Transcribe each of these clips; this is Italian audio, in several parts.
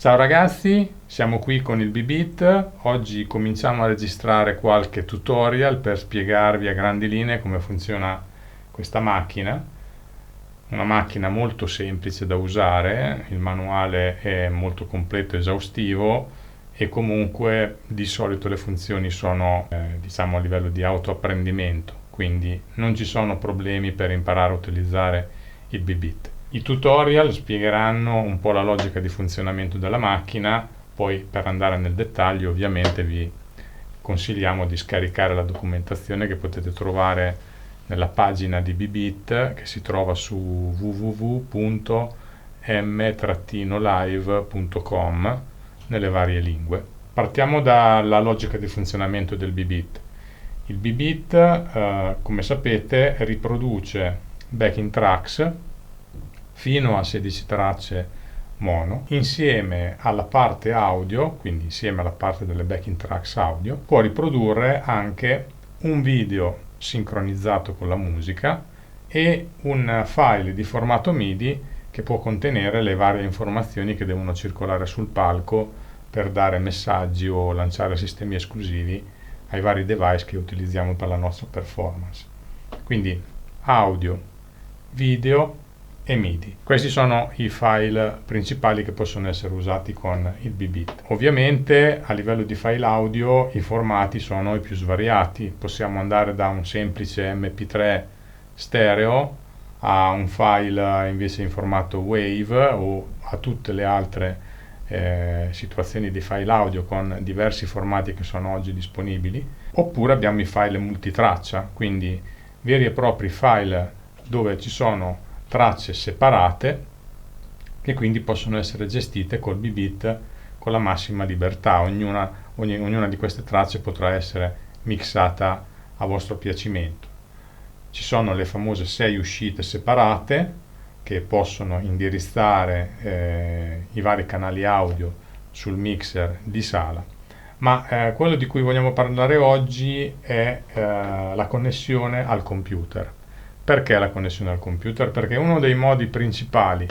Ciao ragazzi, siamo qui con il Bibit. Oggi cominciamo a registrare qualche tutorial per spiegarvi a grandi linee come funziona questa macchina. Una macchina molto semplice da usare, il manuale è molto completo e esaustivo e comunque di solito le funzioni sono diciamo a livello di autoapprendimento, quindi non ci sono problemi per imparare a utilizzare il Bibit. I tutorial spiegheranno un po' la logica di funzionamento della macchina, poi per andare nel dettaglio ovviamente vi consigliamo di scaricare la documentazione che potete trovare nella pagina di Bibit che si trova su www.m-live.com nelle varie lingue. Partiamo dalla logica di funzionamento del Bibit. Il Bibit, come sapete, riproduce backing tracks fino a 16 tracce mono, insieme alla parte audio, quindi insieme alla parte delle backing tracks audio, può riprodurre anche un video sincronizzato con la musica e un file di formato MIDI che può contenere le varie informazioni che devono circolare sul palco per dare messaggi o lanciare sistemi esclusivi ai vari device che utilizziamo per la nostra performance. Quindi audio, video e MIDI. Questi sono i file principali che possono essere usati con il Bibit. Ovviamente a livello di file audio i formati sono i più svariati. Possiamo andare da un semplice MP3 stereo a un file invece in formato WAV o a tutte le altre situazioni di file audio con diversi formati che sono oggi disponibili. Oppure abbiamo i file multitraccia, quindi veri e propri file dove ci sono tracce separate che quindi possono essere gestite col Bibit con la massima libertà. Ognuna di queste tracce potrà essere mixata a vostro piacimento. Ci sono le famose 6 uscite separate che possono indirizzare i vari canali audio sul mixer di sala, ma quello di cui vogliamo parlare oggi è la connessione al computer. Perché la connessione al computer? Perché uno dei modi principali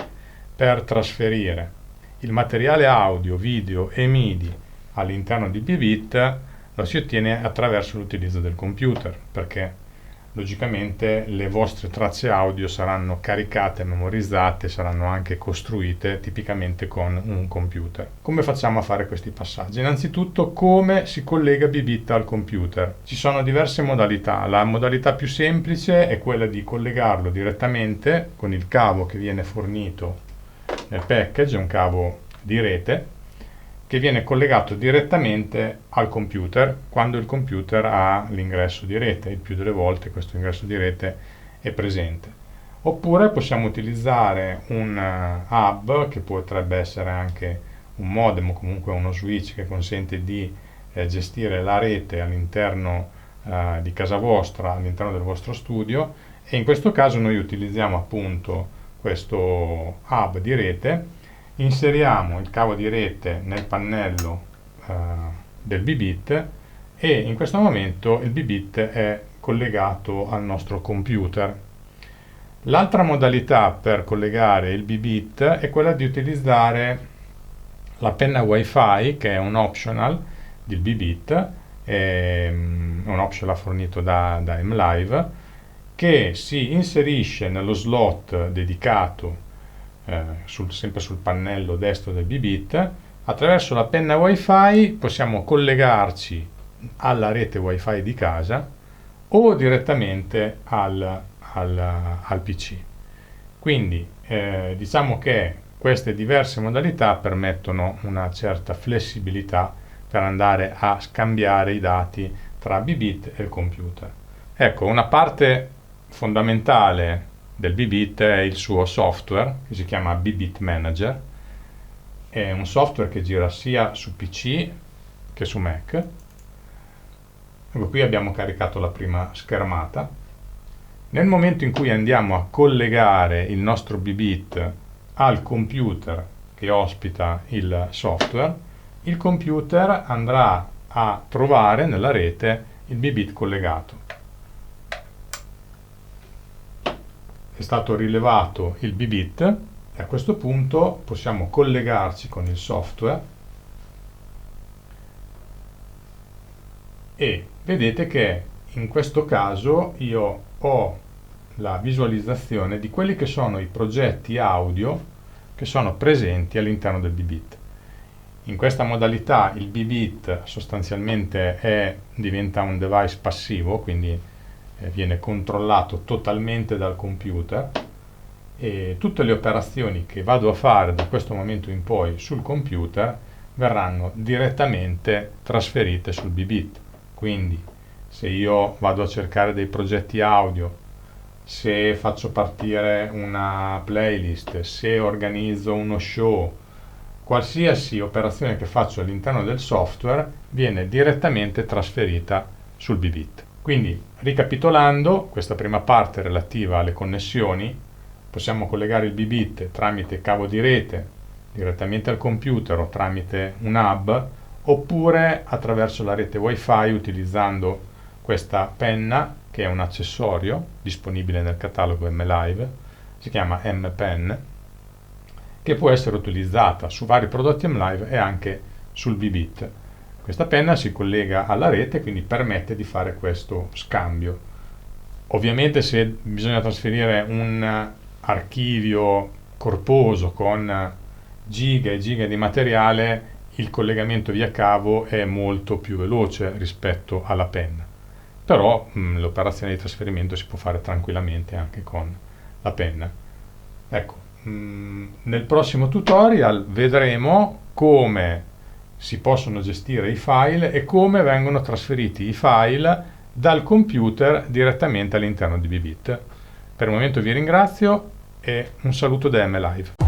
per trasferire il materiale audio, video e MIDI all'interno di Bibit lo si ottiene attraverso l'utilizzo del computer, perché logicamente le vostre tracce audio saranno caricate, memorizzate, saranno anche costruite tipicamente con un computer. Come facciamo a fare questi passaggi? Innanzitutto, come si collega Bibit al computer? Ci sono diverse modalità. La modalità più semplice è quella di collegarlo direttamente con il cavo che viene fornito nel package, un cavo di rete che viene collegato direttamente al computer quando il computer ha l'ingresso di rete. Il più delle volte questo ingresso di rete è presente. Oppure possiamo utilizzare un hub che potrebbe essere anche un modem o comunque uno switch che consente di gestire la rete all'interno di casa vostra, all'interno del vostro studio, e in questo caso noi utilizziamo appunto questo hub di rete. Inseriamo il cavo di rete nel pannello del Bibit e in questo momento il Bibit è collegato al nostro computer. L'altra modalità per collegare il Bibit è quella di utilizzare la penna Wi-Fi, che è un optional del Bibit, è un optional fornito da M-Live, che si inserisce nello slot dedicato sempre sul pannello destro del Bibit. Attraverso la penna Wi-Fi possiamo collegarci alla rete Wi-Fi di casa o direttamente al PC. Quindi diciamo che queste diverse modalità permettono una certa flessibilità per andare a scambiare i dati tra Bibit e il computer. Ecco, una parte fondamentale del Bibit è il suo software che si chiama Bibit Manager. È un software che gira sia su PC che su Mac. Ecco, qui abbiamo caricato la prima schermata. Nel momento in cui andiamo a collegare il nostro Bibit al computer che ospita il software, il computer andrà a trovare nella rete il Bibit collegato. È stato rilevato il Bibit, A questo punto possiamo collegarci con il software e vedete che in questo caso io ho la visualizzazione di quelli che sono i progetti audio che sono presenti all'interno del Bbit. In questa modalità il Bbit sostanzialmente diventa un device passivo, quindi viene controllato totalmente dal computer, e tutte le operazioni che vado a fare da questo momento in poi sul computer verranno direttamente trasferite sul Bbit. Quindi se io vado a cercare dei progetti audio, se faccio partire una playlist, se organizzo uno show, qualsiasi operazione che faccio all'interno del software viene direttamente trasferita sul Bbit. Quindi, ricapitolando, questa prima parte relativa alle connessioni, possiamo collegare il Bbit tramite cavo di rete direttamente al computer o tramite un hub, oppure attraverso la rete wifi utilizzando questa penna che è un accessorio disponibile nel catalogo MLive, si chiama M-Pen, che può essere utilizzata su vari prodotti MLive e anche sul Bbit. Questa penna si collega alla rete, quindi permette di fare questo scambio. Ovviamente se bisogna trasferire un archivio corposo con giga e giga di materiale, il collegamento via cavo è molto più veloce rispetto alla penna, però l'operazione di trasferimento si può fare tranquillamente anche con la penna. Ecco, nel prossimo tutorial vedremo come si possono gestire i file e come vengono trasferiti i file dal computer direttamente all'interno di Bbit. Per il momento vi ringrazio e un saluto da MLive.